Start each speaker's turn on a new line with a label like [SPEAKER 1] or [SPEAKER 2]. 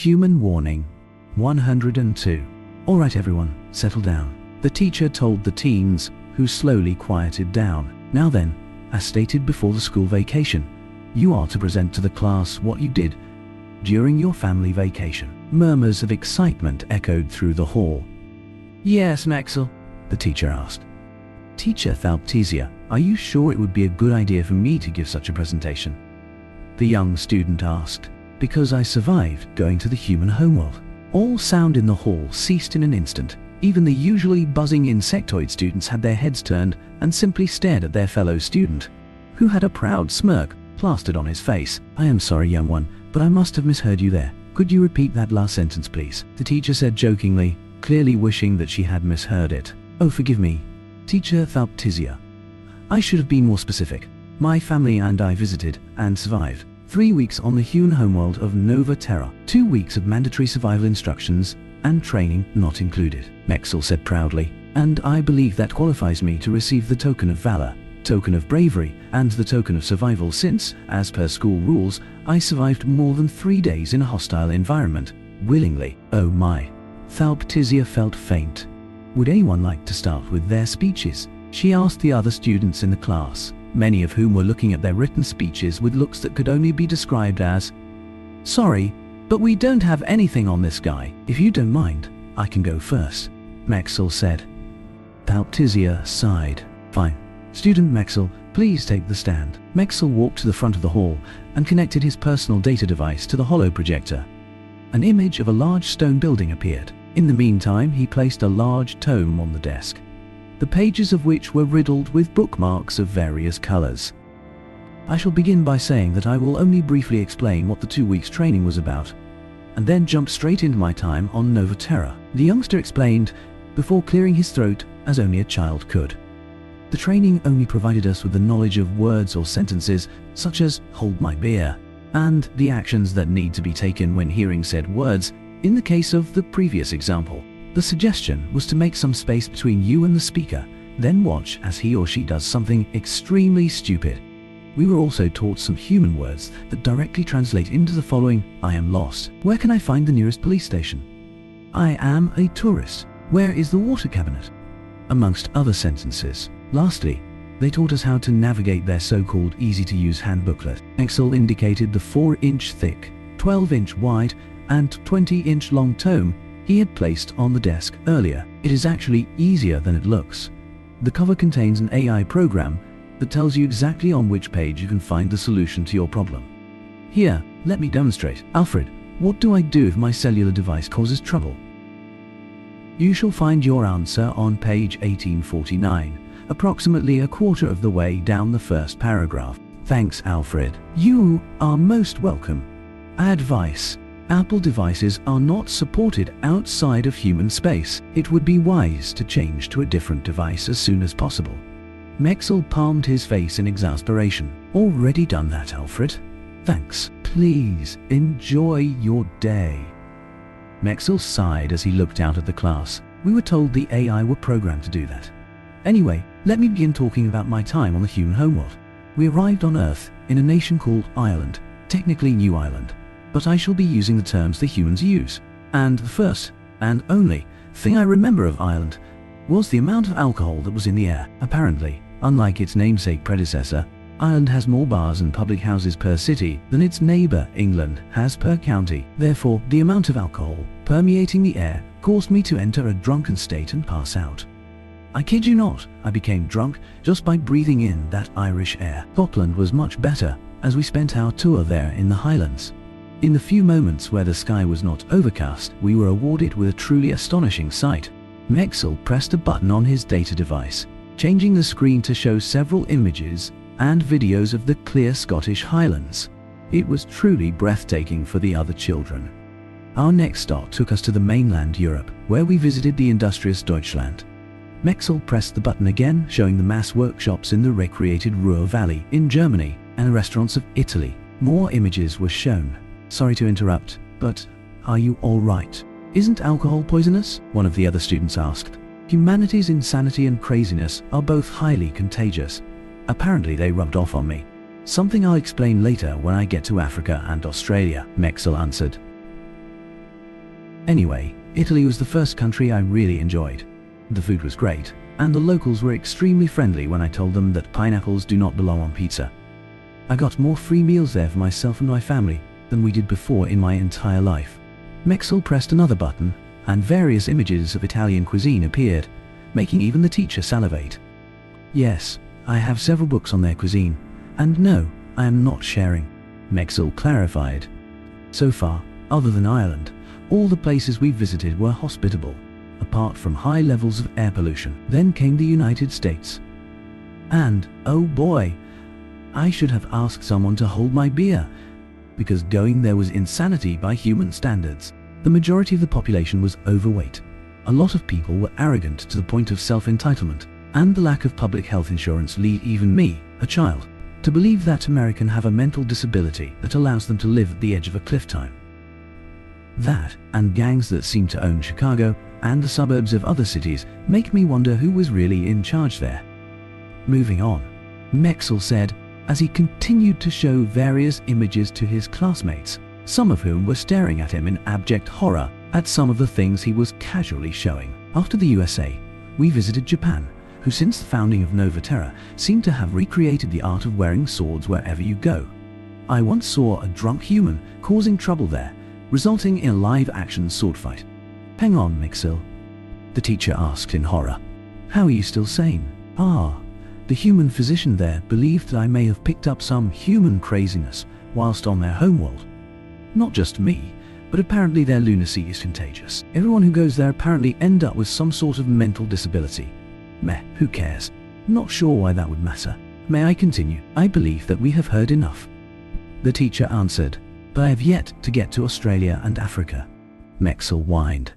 [SPEAKER 1] Human warning. 102. Alright everyone, settle down. The teacher told the teens, who slowly quieted down. Now then, as stated before the school vacation, you are to present to the class what you did during your family vacation. Murmurs of excitement echoed through the hall. Yes, Maxwell, the teacher asked. Teacher Thalptisia, are you sure it would be a good idea for me to give such a presentation? The young student asked. Because I survived going to the human homeworld. All sound in the hall ceased in an instant. Even the usually buzzing insectoid students had their heads turned and simply stared at their fellow student, who had a proud smirk plastered on his face. I am sorry, young one, but I must have misheard you there. Could you repeat that last sentence, please? The teacher said jokingly, clearly wishing that she had misheard it. Oh, forgive me, Teacher Thalptisia. I should have been more specific. My family and I visited and survived 3 weeks on the human homeworld of Nova Terra. 2 weeks of mandatory survival instructions and training not included, Maxwell said proudly. And I believe that qualifies me to receive the token of valor, token of bravery, and the token of survival since, as per school rules, I survived more than 3 days in a hostile environment, willingly. Oh my. Thalptisia felt faint. Would anyone like to start with their speeches? She asked the other students in the class, many of whom were looking at their written speeches with looks that could only be described as, sorry, but we don't have anything on this guy. If you don't mind, I can go first, Maxwell said. Thalptisia sighed. Fine. Student Maxwell, please take the stand. Maxwell walked to the front of the hall and connected his personal data device to the holo projector. An image of a large stone building appeared. In the meantime, he placed a large tome on the desk, the pages of which were riddled with bookmarks of various colors. I shall begin by saying that I will only briefly explain what the 2 weeks training was about, and then jump straight into my time on Nova Terra, the youngster explained, before clearing his throat as only a child could. The training only provided us with the knowledge of words or sentences such as hold my beer, and the actions that need to be taken when hearing said words. In the case of the previous example, the suggestion was to make some space between you and the speaker, then watch as he or she does something extremely stupid. We were also taught some human words that directly translate into the following: I am lost. Where can I find the nearest police station? I am a tourist. Where is the water cabinet? Amongst other sentences. Lastly, they taught us how to navigate their so-called easy-to-use hand booklet. Maxwell indicated the 4-inch thick, 12-inch wide, and 20-inch long tome he had placed on the desk earlier. It is actually easier than it looks. The cover contains an AI program that tells you exactly on which page you can find the solution to your problem. Here, let me demonstrate. Alfred, what do I do if my cellular device causes trouble? You shall find your answer on page 1849, approximately a quarter of the way down the first paragraph. Thanks, Alfred. You are most welcome. Advice. Apple devices are not supported outside of human space. It would be wise to change to a different device as soon as possible. Maxwell palmed his face in exasperation. Already done that, Alfred. Thanks. Please, enjoy your day. Maxwell sighed as he looked out at the class. We were told the AI were programmed to do that. Anyway, let me begin talking about my time on the human homeworld. We arrived on Earth in a nation called Ireland, technically New Ireland, but I shall be using the terms the humans use. And the first, and only, thing I remember of Ireland was the amount of alcohol that was in the air. Apparently, unlike its namesake predecessor, Ireland has more bars and public houses per city than its neighbor England has per county. Therefore, the amount of alcohol permeating the air caused me to enter a drunken state and pass out. I kid you not, I became drunk just by breathing in that Irish air. Scotland was much better, as we spent our tour there in the Highlands. In the few moments where the sky was not overcast, we were awarded with a truly astonishing sight. Maxwell pressed a button on his data device, changing the screen to show several images and videos of the clear Scottish Highlands. It was truly breathtaking for the other children. Our next stop took us to the mainland Europe, where we visited the industrious Deutschland. Maxwell pressed the button again, showing the mass workshops in the recreated Ruhr Valley in Germany and restaurants of Italy. More images were shown. Sorry to interrupt, but are you all right? Isn't alcohol poisonous? One of the other students asked. Humanity's insanity and craziness are both highly contagious. Apparently they rubbed off on me. Something I'll explain later when I get to Africa and Australia, Maxwell answered. Anyway, Italy was the first country I really enjoyed. The food was great, and the locals were extremely friendly when I told them that pineapples do not belong on pizza. I got more free meals there for myself and my family than we did before in my entire life. Mexel pressed another button, and various images of Italian cuisine appeared, making even the teacher salivate. Yes, I have several books on their cuisine, and no, I am not sharing, Mexel clarified. So far, other than Ireland, all the places we visited were hospitable, apart from high levels of air pollution. Then came the United States. And, oh boy, I should have asked someone to hold my beer, because going there was insanity by human standards. The majority of the population was overweight. A lot of people were arrogant to the point of self-entitlement, and the lack of public health insurance lead even me, a child, to believe that Americans have a mental disability that allows them to live at the edge of a cliff time. That, and gangs that seem to own Chicago and the suburbs of other cities, make me wonder who was really in charge there. Moving on, Mexel said, as he continued to show various images to his classmates, some of whom were staring at him in abject horror at some of the things he was casually showing. After the USA, we visited Japan, who since the founding of Nova Terra seem to have recreated the art of wearing swords wherever you go. I once saw a drunk human causing trouble there, resulting in a live-action sword fight. Hang on, Mexel, the teacher asked in horror. How are you still sane? The human physician there believed that I may have picked up some human craziness whilst on their homeworld. Not just me, but apparently their lunacy is contagious. Everyone who goes there apparently end up with some sort of mental disability. Meh, who cares? Not sure why that would matter. May I continue? I believe that we have heard enough, the teacher answered, but I have yet to get to Australia and Africa. Mexel whined.